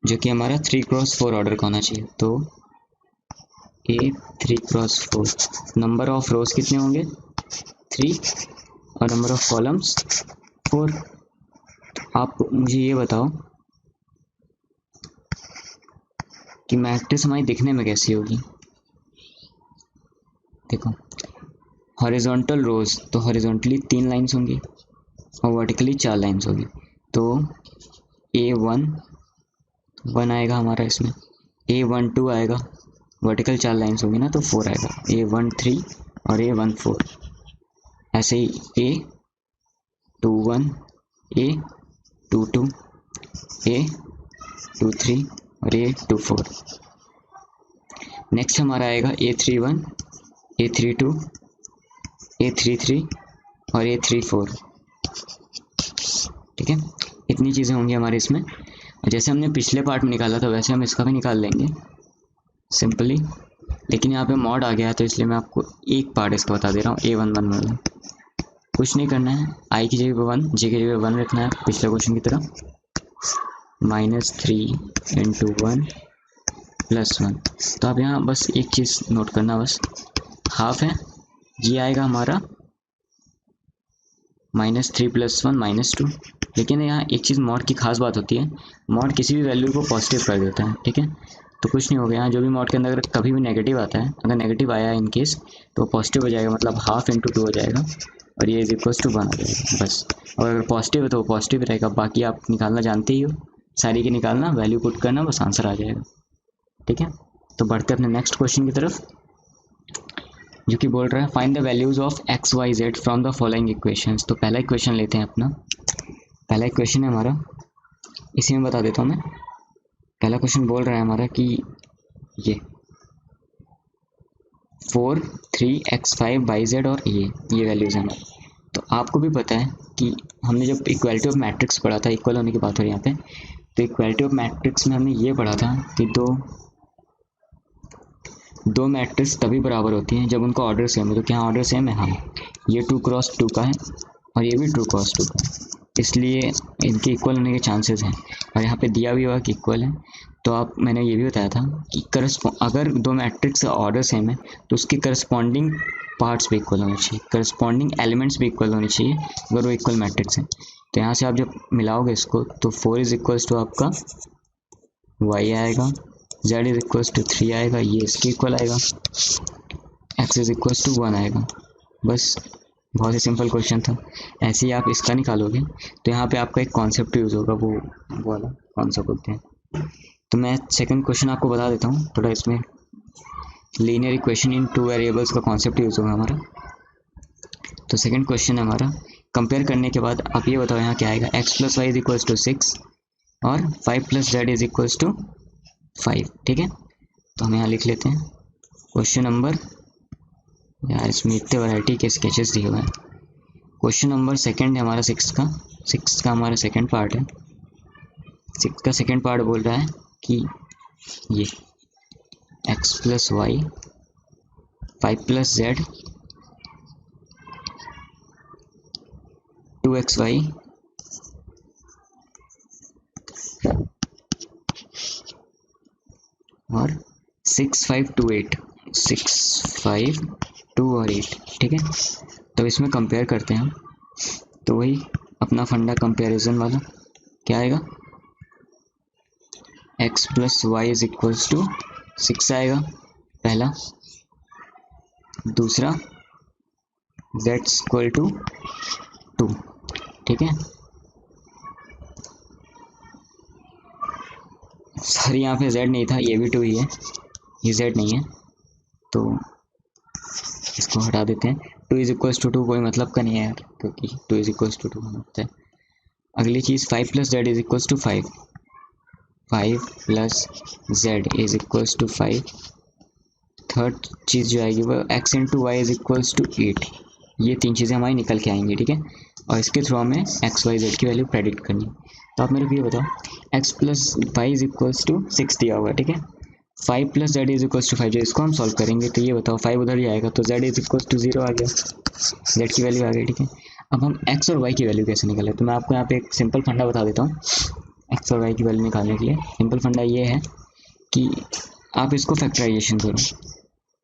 जो कि हमारा 3x4 ऑर्डर का होना चाहिए। तो ए 3x4, नंबर ऑफ रोज कितने होंगे 3 और नंबर ऑफ कॉलम्स 4। तो आप मुझे ये बताओ कि मैट्रिक्स हमारी दिखने में कैसी होगी। देखो हॉरिजॉन्टल रोज, तो हॉरिजॉन्टली 3 लाइन्स होंगी और वर्टिकली 4 लाइन्स होगी। तो A1 आएगा हमारा, इसमें A12 आएगा, वर्टिकल 4 लाइन्स होगी ना तो 4 आएगा, A13 और A14। ऐसे ही A21 A22 A23 और A24। नेक्स्ट हमारा आएगा A31 A32 A33 और A34। ठीक है, इतनी चीज़ें होंगी हमारे इसमें। और जैसे हमने पिछले पार्ट में निकाला था वैसे हम इसका भी निकाल लेंगे सिंपली, लेकिन यहाँ पे मॉड आ गया है तो इसलिए मैं आपको एक पार्ट इसका बता दे रहा हूँ। A11 वाला कुछ नहीं करना है, आई की जगह पे 1 जे की जगह 1 रखना है पिछले क्वेश्चन की तरह, -3 × 1 + 1। तो आप यहाँ बस एक चीज़ नोट करना, बस हाफ है, ये आएगा हमारा -3 + 1 -2। लेकिन यहाँ एक चीज़ मॉड की खास बात होती है, मॉड किसी भी वैल्यू को पॉजिटिव कर देता है। ठीक है, तो कुछ नहीं हो गया, यहाँ जो भी मॉड के अंदर अगर कभी भी नेगेटिव आता है, अगर नेगेटिव आया इन केस तो पॉजिटिव हो जाएगा, मतलब हाफ × 2 हो जाएगा और ये इज इक्वल्स टू 1 हो जाएगा बस। और अगर पॉजिटिव है तो पॉजिटिव रहेगा, बाकी आप निकालना जानते ही हो, सारी की निकालना, वैल्यू पुट करना, बस आंसर आ जाएगा। ठीक है, तो बढ़ते अपने नेक्स्ट क्वेश्चन की तरफ, जो कि बोल रहा है find the values of x y z from the following equations. तो पहला इक्वेशन लेते हैं अपना, पहला इक्वेशन है हमारा, इसी में बता देता हूँ मैं। पहला क्वेश्चन बोल रहा है हमारा कि ये 4 3 x 5 y z और ये वैल्यूज हैं हमारी। तो आपको भी पता है कि हमने जब इक्वालिटी ऑफ मैट्रिक्स पढ़ा था, इक्वल होने की बात हो रही है यहाँ पे, तो इक्वालिटी ऑफ मैट्रिक्स में हमने ये पढ़ा था कि दो मैट्रिक्स तभी बराबर होती हैं जब उनका ऑर्डर सेम है। तो क्या ऑर्डर सेम है? हाँ, ये 2x2 का है और ये भी 2x2 का है, इसलिए इनके इक्वल होने के चांसेस हैं। और यहाँ पे दिया भी हुआ कि इक्वल है। तो आप, मैंने ये भी बताया था कि अगर दो मैट्रिक्स का ऑर्डर सेम है तो उसके करस्पॉन्डिंग पार्ट्स भी इक्वल होने चाहिए, करस्पॉन्डिंग एलिमेंट्स भी इक्वल होने चाहिए अगर वो इक्वल मैट्रिक्स हैं। तो यहाँ से आप जब मिलाओगे इसको तो 4 इज इक्वल्स टू आपका y आएगा, z इज इक्वल्स टू 3 आएगा, ये इसके इक्वल आएगा, x इज इक्वल्स टू 1 आएगा। बस बहुत ही सिंपल क्वेश्चन था। ऐसे ही आप इसका निकालोगे तो यहाँ पे आपका एक कॉन्सेप्ट यूज़ होगा, वो वाला कौन सा बोलते हैं। तो मैं सेकंड क्वेश्चन आपको बता देता हूँ, थोड़ा इसमें लीनियर इक्वेशन इन 2 वेरिएबल्स का कॉन्सेप्ट यूज़ होगा हमारा। तो सेकंड क्वेश्चन है हमारा, कंपेयर करने के बाद आप ये बताओ यहाँ क्या आएगा, x + y is equals to 6 और 5 + z इज इक्वल्स टू 5। ठीक है, तो हम यहाँ लिख लेते हैं क्वेश्चन नंबर, यार इसमें इतने वैरायटी के स्केचेस दिए हुए हैं। क्वेश्चन नंबर सेकंड है हमारा सिक्स का हमारा सेकंड पार्ट है। सिक्स का सेकंड पार्ट बोल रहा है कि ये x plus y 5 plus z 2xy और 6 5 2 8 6 5 2 और 8, ठीक है। तो इसमें कंपेयर करते हैं हम, तो वही अपना फंडा कंपैरिजन वाला क्या आएगा, x plus y is equals to 6 आएगा पहला, दूसरा z इक्वल टू 2, ठीक है। सॉरी यहाँ पे z नहीं था, ये भी 2 ही है, ये z नहीं है, तो इसको हटा देते हैं। 2 इज इक्वल्स टू 2 कोई मतलब का नहीं है यार, क्योंकि 2 इज इक्वल्स टू 2 होता है। अगली चीज़ 5 plus z is equals to 5, 5 plus z is equals to 5। Third चीज़ जो आएगी वो x into y is equals to 8। ये तीन चीज़ें हमारी निकल के आएंगी, ठीक है। और इसके थ्रू हमें एक्स वाई जेड की वैल्यू प्रेडिक्ट करनी है। तो आप मेरे को ये बताओ, x plus y is equals to 6 दिया हुआ है, ठीक है। 5 plus z is equals to 5, जो इसको हम सॉल्व करेंगे तो ये बताओ 5 उधर ही आएगा, तो z इज इक्वल्स टू 0 आ गया, z की वैल्यू आ गई, ठीक है। अब हम x और y की वैल्यू कैसे निकालें, तो मैं आपको यहाँ पे एक सिंपल फंडा बता देता हूँ। x और y की वैल्यू निकालने के लिए सिंपल फंडा ये है कि आप इसको फैक्टराइजेशन करो,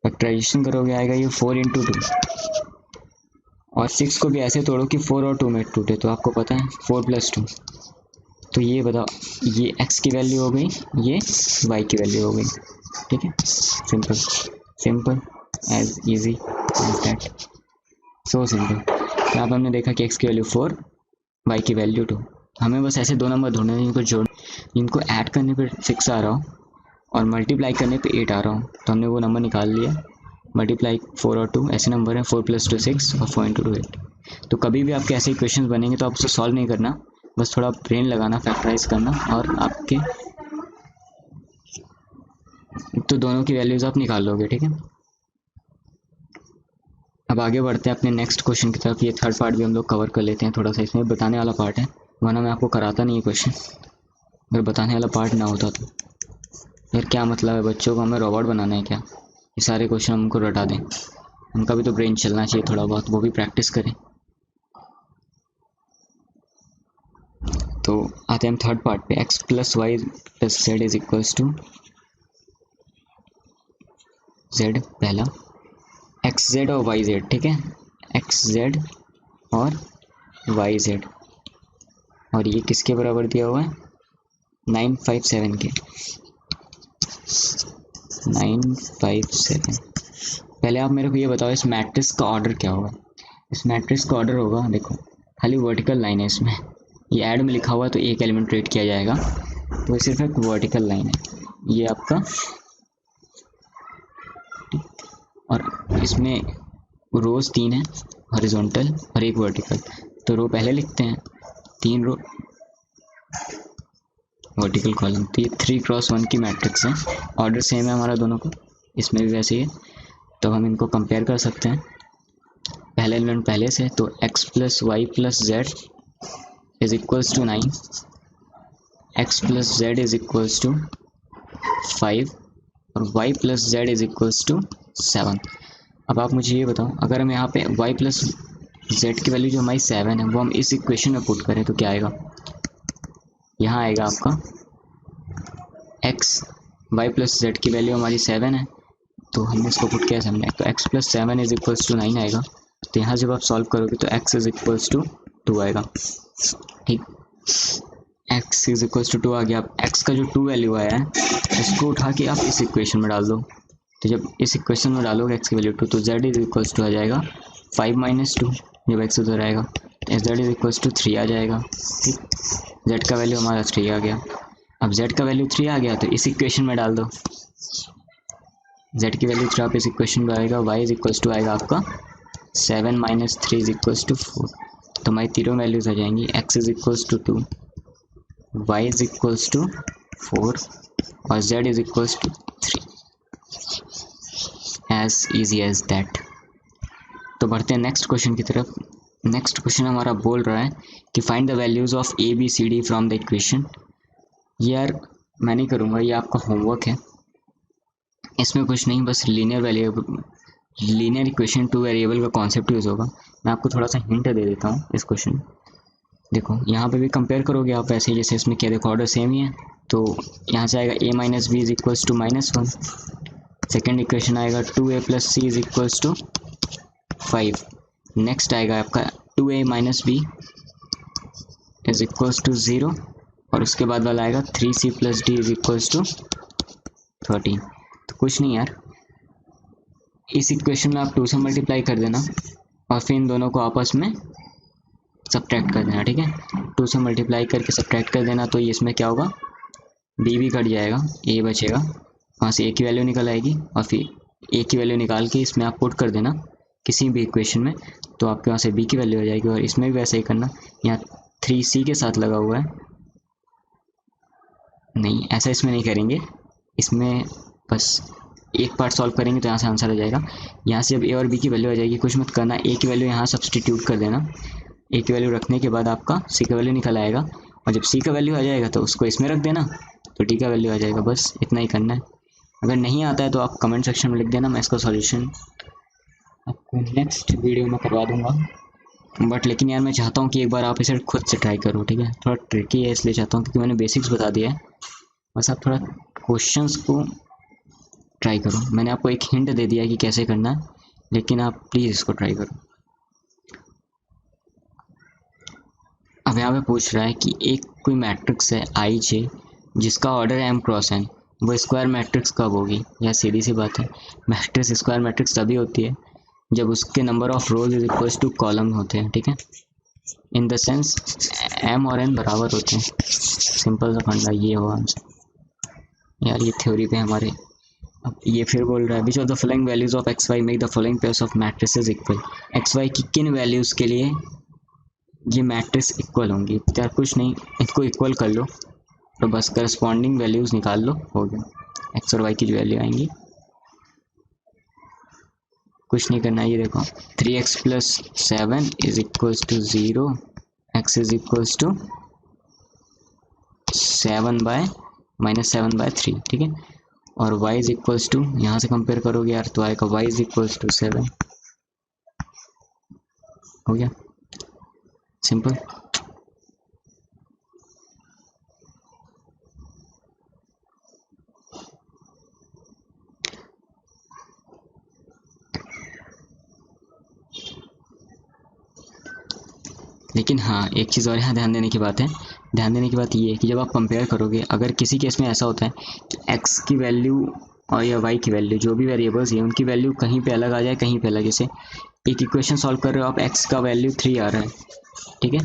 फैक्टराइजेशन करोगे आएगा ये 4 इंटू 2, और 6 को भी ऐसे तोड़ो कि 4 और 2 में टूटे, तो आपको पता है 4 प्लस 2, तो ये बताओ ये x की वैल्यू हो गई, ये y की वैल्यू हो गई, ठीक है। Simple simple as easy as that, so simple. यहाँ पर हमने देखा कि x की वैल्यू 4, y की वैल्यू 2। हमें बस ऐसे दो नंबर ढूंढने हैं जिनको जोड़, जिनको ऐड करने पे 6 आ रहा हो और मल्टीप्लाई करने पे 8 आ रहा हो, तो हमने वो नंबर निकाल लिया। मल्टीप्लाई 4 और 2 ऐसे नंबर है, 4 प्लस 2 6 और 4 इंटू 2 8। तो कभी भी आपके ऐसे इक्वेशन बनेंगे तो आप उसे सॉल्व नहीं करना, बस थोड़ा ब्रेन लगाना, फैक्टराइज करना, और आपके तो दोनों की वैल्यूज आप निकाल लोगे, ठीक है। अब आगे बढ़ते हैं अपने नेक्स्ट क्वेश्चन की तरफ। ये थर्ड पार्ट भी हम लोग कवर कर लेते हैं, थोड़ा सा इसमें बताने वाला पार्ट है, वरना मैं आपको कराता नहीं है क्वेश्चन। अगर बताने वाला पार्ट ना होता तो फिर क्या मतलब है, बच्चों को हमें रोबोट बनाना है क्या, ये सारे क्वेश्चन हमको रटा दें। उनका भी तो ब्रेन चलना चाहिए थोड़ा बहुत, वो भी प्रैक्टिस करें। तो आते हैं हम थर्ड पार्ट पे, x plus y plus z is equals to z पहला, एक्स जेड और वाई जेड, ठीक है, एक्स जेड और वाई जेड, और ये किसके बराबर दिया हुआ है, 957 के, 957। पहले आप मेरे को ये बताओ इस मैट्रिक्स का ऑर्डर क्या होगा। इस मैट्रिक्स का ऑर्डर होगा, देखो खाली वर्टिकल लाइन है इसमें, ये ऐड में लिखा हुआ है तो एक एलिमेंट रेट किया जाएगा, तो ये सिर्फ एक वर्टिकल लाइन है, ये आपका, और इसमें रोज 3 है, हॉरिजॉन्टल और एक वर्टिकल। तो रो पहले लिखते हैं, 3 रो वर्टिकल कॉलम, तो ये 3x1 की मैट्रिक्स है, ऑर्डर सेम है हमारा दोनों को, इसमें भी वैसे ही है। तो हम इनको कंपेयर कर सकते हैं, पहले एलिमेंट पहले से, तो x plus y plus z is equals to 9, x plus z is equals to 5 और y plus z is equals to 7। अब आप मुझे ये बताओ, अगर हम यहाँ पे y प्लस जेड की वैल्यू जो हमारी 7 है वो हम इस इक्वेशन में पुट करें तो क्या आएगा, यहाँ आएगा आपका x, y प्लस जेड की वैल्यू हमारी 7 है, तो हमने इसको पुट किया सामने, तो x plus 7 is equals to 9 आएगा। तो यहाँ जब आप सॉल्व करोगे तो x इज इक्वल्स टू 2 आएगा, ठीक, x इज इक्वल्स टू 2 आ गया। अब x का जो 2 वैल्यू आया है इसको उठा के आप इस इक्वेशन में डाल दो, तो जब इस इक्वेशन में डालोगे x की वैल्यू 2, तो z इज इक्वल्स टू आ जाएगा 5 माइनस 2, जब x उधर आएगा तो z इज इक्वल्स टू 3 आ जाएगा, ठीक, z का वैल्यू हमारा 3 आ गया। अब z का वैल्यू 3 आ गया तो इस इक्वेशन में डाल दो, z की वैल्यू 3 आप इस इक्वेशन में आएगा, y इज इक्वल्स टू आएगा आपका 7 माइनस 3 इज इक्वल्स टू 4, तो हमारी तीनों वैल्यूज आ जाएंगी, x is equals to 2, y is equals to 4 और z is equals to 3, as easy as that. तो बढ़ते हैं नेक्स्ट क्वेश्चन की तरफ। नेक्स्ट क्वेश्चन हमारा बोल रहा है कि find the values of a b c d from the equation. यार मैं नहीं करूँगा, ये आपका होमवर्क है। इसमें कुछ नहीं, बस लीनियर इक्वेशन टू वेरिएबल का कॉन्सेप्ट यूज़ होगा। मैं आपको थोड़ा सा हिंट दे देता हूँ इस क्वेश्चन। देखो यहाँ पे भी कंपेयर करोगे आप ऐसे, जैसे इसमें क्या देखो ऑर्डर सेम ही है, तो यहाँ से आएगा a minus b is equals to -1। Second equation आएगा 2a plus c is equals to 5। Next आएगा आपका 2a minus b is equals to 0, और उसके बाद वाला आएगा 3c plus d is equals to 13। तो कुछ नहीं यार, इस इक्वेशन में आप 2 से मल्टीप्लाई कर देना और फिर इन दोनों को आपस में सब्ट्रैक्ट कर देना, ठीक है। 2 से मल्टीप्लाई करके सब्ट्रैक्ट कर देना, तो ये इसमें क्या होगा, b भी कट जाएगा, a बचेगा, वहाँ से a की वैल्यू निकल आएगी, और फिर a की वैल्यू निकाल के इसमें आप पुट कर देना किसी भी इक्वेशन में, तो आपके वहाँ से b की वैल्यू हो जाएगी। और इसमें भी वैसा ही करना, यहाँ 3c के साथ लगा हुआ है, नहीं ऐसा इसमें नहीं करेंगे, इसमें बस एक पार्ट सॉल्व करेंगे तो यहाँ से आंसर आ जाएगा। यहाँ से जब a और b की वैल्यू आ जाएगी, कुछ मत करना, a की वैल्यू यहाँ सब्सटीट्यूट कर देना, a की वैल्यू रखने के बाद आपका c का वैल्यू निकल आएगा, और जब c का वैल्यू आ जाएगा तो उसको इसमें रख देना, तो d का वैल्यू आ जाएगा। बस इतना ही करना है। अगर नहीं आता है तो आप कमेंट सेक्शन में लिख देना, मैं इसका सॉल्यूशन आपको नेक्स्ट वीडियो में करवा दूंगा। बट लेकिन यार मैं चाहता हूँ कि एक बार आप इसे खुद से ट्राई करो, ठीक है। थोड़ा ट्रिकी है इसलिए चाहता हूँ, क्योंकि मैंने बेसिक्स बता दिया है, बस आप थोड़ा क्वेश्चंस को ट्राई करो। मैंने आपको एक हिंट दे दिया है कि कैसे करना है, लेकिन आप प्लीज़ इसको ट्राई करो। अब यहाँ पे पूछ रहा है कि एक कोई मैट्रिक्स है आई जे जिसका ऑर्डर m क्रॉस n, वो स्क्वायर मैट्रिक्स कब होगी। यह सीधी सी बात है, मैट्रिक्स स्क्वायर मैट्रिक्स तभी होती है जब उसके number of rows is equals to column होते हैं, ठीक है। इन द सेंस m और n बराबर होते हैं, सिंपल सा फंडा ये होगा आंसर। यार ये थ्योरी पे हमारे। अब ये फिर बोल रहा है which of the following values of x y make the following pairs of matrices equal. X y की किन वैल्यूज़ के लिए ये मैट्रिक्स इक्वल होंगी। तो यार कुछ नहीं, इनको इक्वल कर लो, तो बस करस्पॉन्डिंग वैल्यूज़ निकाल लो, हो गया। एक्स और वाई की जो वैल्यू आएंगी, कुछ नहीं करना। ये देखो 3x plus 7 is equals to 0, x is equals to 7/-7/3, ठीक है। और y इज इक्वल्स टू, यहाँ से कंपेयर करोगे यार तो आएगा y इज इक्वल्स टू 7, हो गया सिंपल। लेकिन हाँ एक चीज़ और यहाँ ध्यान देने की बात है, ध्यान देने की बात ये है कि जब आप कंपेयर करोगे, अगर किसी केस में ऐसा होता है कि x की वैल्यू और या y की वैल्यू, जो भी वेरिएबल्स हैं उनकी वैल्यू कहीं पे अलग आ जाए, कहीं पे अलग, जैसे एक इक्वेशन सॉल्व कर रहे हो आप, x का वैल्यू 3 आ रहा है, ठीक है।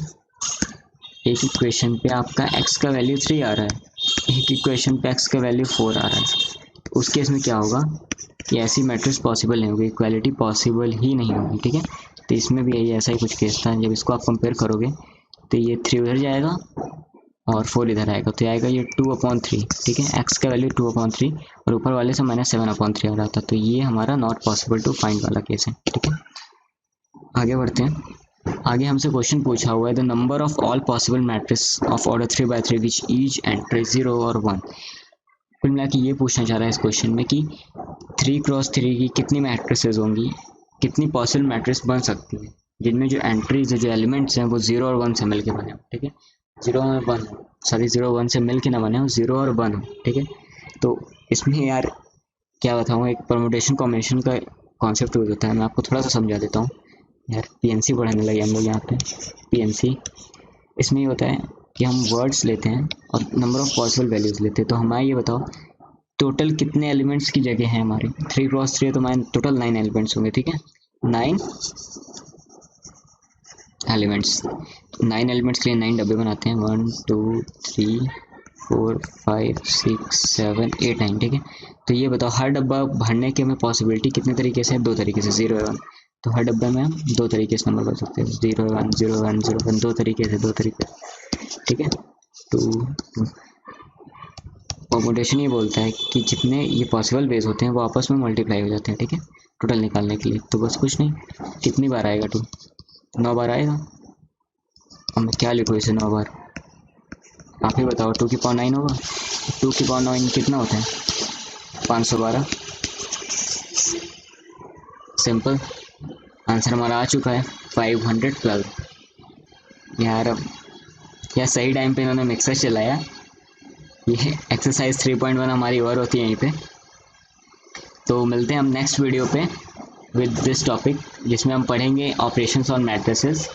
एक इक्वेशन पे आपका x का वैल्यू 3 आ रहा है, एक इक्वेशन पे x का वैल्यू 4 आ रहा है, तो उस केस में क्या होगा कि ऐसी मैट्रिक्स पॉसिबल नहीं होगी, इक्वालिटी पॉसिबल ही नहीं होगी, ठीक है। तो इसमें भी यही ऐसा ही कुछ केस था, जब इसको आप कंपेयर करोगे तो ये 3 उधर जाएगा और 4 इधर आएगा, तो आएगा ये 2/3, ठीक है। x का वैल्यू 2/3 और ऊपर वाले से -7/3 आ रहा था, तो ये हमारा नॉट पॉसिबल टू फाइंड वाला केस है, ठीक है। आगे बढ़ते हैं। आगे हमसे क्वेश्चन पूछा हुआ है the number of all possible matrix of order 3/3 which each enter 0 और 1। कुल मिला के ये पूछना चाह रहा है इस क्वेश्चन में कि 3x3 की कितनी मैट्रिसेस होंगी, कितनी पॉसिबल मैट्रिक्स बन सकती हैं जिनमें जो एंट्रीज है, जो एलिमेंट्स हैं वो 0 और 1 से मिल के बने हो, ठीक है। 0 और 1 सॉरी 0 और 1 से मिल के ना बने हो, 0 और 1 हो, ठीक है। तो इसमें यार क्या बताऊँ, एक परमुटेशन कॉम्बिनेशन का कॉन्सेप्ट यूज होता है, मैं आपको थोड़ा सा समझा देता हूँ। यार पीएनसी पढ़ाने लगे हम लोग यहाँ पे, पीएनसी। इसमें ये होता है कि हम वर्ड्स लेते हैं और नंबर ऑफ पॉसिबल वैल्यूज़ लेते हैं। तो हमारे ये बताओ टोटल कितने एलिमेंट्स की जगह है हमारे, 3x3 है तो हमारे टोटल 9 एलिमेंट्स होंगे, ठीक है। 9 एलिमेंट्स, 9 एलिमेंट्स के लिए 9 डब्बे बनाते हैं, 1 2 3 4 5 6 7 8 9, ठीक है। तो ये बताओ हर डब्बा भरने की हमें पॉसिबिलिटी कितने तरीके से है, 2 तरीके से, 0 और 1। तो हर डब्बे में हम 2 तरीके से नंबर भर सकते हैं, 0 1 0 1 0 1, 2 तरीके से, 2 तरीके, ठीक है। तो परमुटेशन ये बोलता है कि जितने ये पॉसिबल वेज होते हैं वो आपस में मल्टीप्लाई हो जाते हैं, ठीक है, टोटल निकालने के लिए। तो बस कुछ नहीं, कितनी बार आएगा 2, 9 बार आएगा। अब मैं क्या लिखूँ इसे 9 बार, आप ही बताओ। 2 की पावर 9 होगा? 2 की पावर 9 कितना होता है? 512। सिंपल, आंसर हमारा आ चुका है 512। यार अब यार सही टाइम पे इन्होंने मिक्सर चलाया। ये एक्सरसाइज 3.1 हमारी और होती है यहीं पे। तो मिलते हैं हम नेक्स्ट वीडियो पे विद दिस टॉपिक, जिसमें हम पढ़ेंगे ऑपरेशंस ऑन मैट्रिसेस।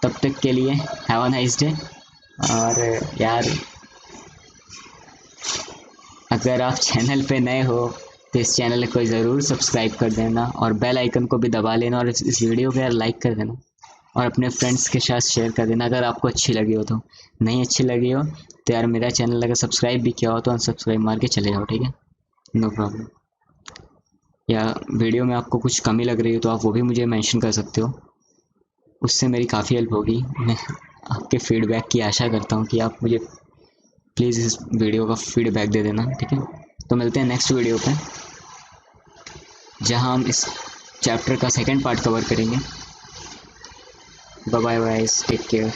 तब तक के लिए हैव अ नाइस डे। और यार अगर आप चैनल पे नए हो तो इस चैनल को ज़रूर सब्सक्राइब कर देना और बेल आइकन को भी दबा लेना, और इस वीडियो को यार लाइक कर देना और अपने फ्रेंड्स के साथ शेयर कर देना अगर आपको अच्छी लगी हो। तो नहीं अच्छी लगी हो तो यार मेरा चैनल अगर सब्सक्राइब भी किया हो तो अनसब्सक्राइब मार के चले जाओ, ठीक है? No problem. या वीडियो में आपको कुछ कमी लग रही हो तो आप वो भी मुझे मेंशन कर सकते हो, उससे मेरी काफ़ी हेल्प होगी। मैं आपके फीडबैक की आशा करता हूँ कि आप मुझे प्लीज़ इस वीडियो का फीडबैक दे देना, ठीक है? तो मिलते हैं नेक्स्ट वीडियो पे, जहाँ हम इस चैप्टर का सेकंड पार्ट कवर करेंगे। Bye bye, take care.